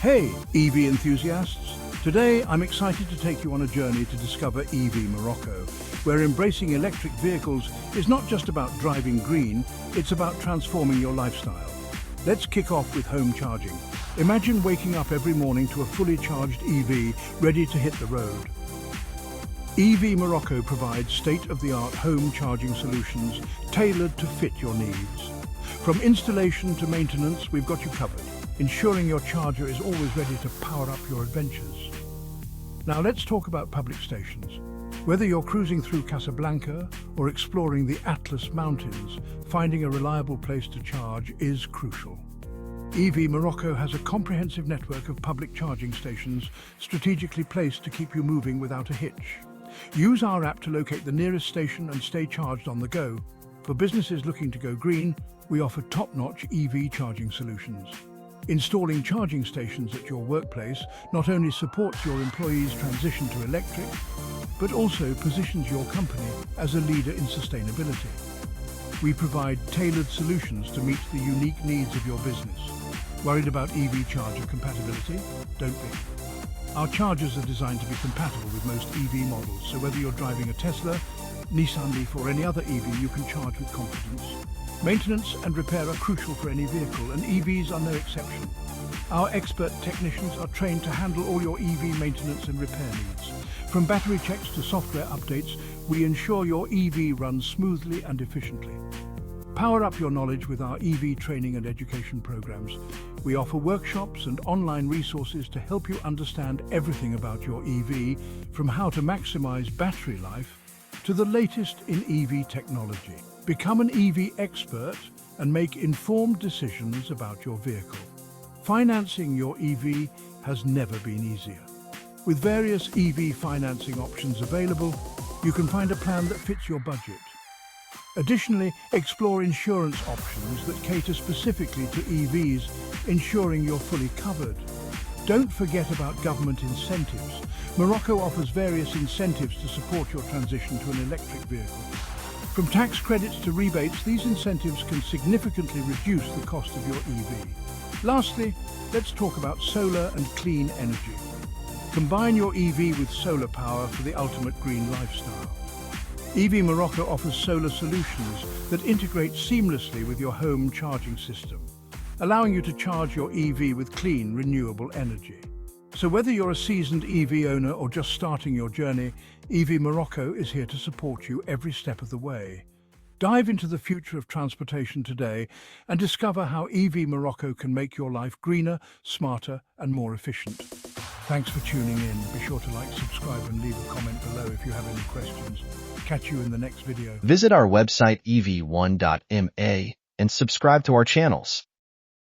Hey, EV enthusiasts! Today I'm excited to take you on a journey to discover EV Morocco, where embracing electric vehicles is not just about driving green, it's about transforming your lifestyle. Let's kick off with home charging. Imagine waking up every morning to a fully charged EV ready to hit the road. EV Morocco provides state-of-the-art home charging solutions tailored to fit your needs. From installation to maintenance, we've got you covered, ensuring your charger is always ready to power up your adventures. Now let's talk about public stations. Whether you're cruising through Casablanca or exploring the Atlas Mountains, finding a reliable place to charge is crucial. EV Morocco has a comprehensive network of public charging stations strategically placed to keep you moving without a hitch. Use our app to locate the nearest station and stay charged on the go. For businesses looking to go green, we offer top-notch EV charging solutions. Installing charging stations at your workplace not only supports your employees' transition to electric, but also positions your company as a leader in sustainability. We provide tailored solutions to meet the unique needs of your business. Worried about EV charger compatibility? Don't be. Our chargers are designed to be compatible with most EV models, so whether you're driving a Tesla, Nissan Leaf or any other EV, you can charge with confidence. Maintenance and repair are crucial for any vehicle, and EVs are no exception. Our expert technicians are trained to handle all your EV maintenance and repair needs. From battery checks to software updates, we ensure your EV runs smoothly and efficiently. Power up your knowledge with our EV training and education programs. We offer workshops and online resources to help you understand everything about your EV, from how to maximize battery life to the latest in EV technology. Become an EV expert and make informed decisions about your vehicle. Financing your EV has never been easier. With various EV financing options available, you can find a plan that fits your budget. Additionally, explore insurance options that cater specifically to EVs, ensuring you're fully covered. Don't forget about government incentives. Morocco offers various incentives to support your transition to an electric vehicle. From tax credits to rebates, these incentives can significantly reduce the cost of your EV. Lastly, let's talk about solar and clean energy. Combine your EV with solar power for the ultimate green lifestyle. EV Morocco offers solar solutions that integrate seamlessly with your home charging system, allowing you to charge your EV with clean, renewable energy. So whether you're a seasoned EV owner or just starting your journey, EV Morocco is here to support you every step of the way. Dive into the future of transportation today and discover how EV Morocco can make your life greener, smarter, and more efficient. Thanks for tuning in. Be sure to like, subscribe, and leave a comment below if you have any questions. Catch you in the next video. Visit our website ev1.ma and subscribe to our channels.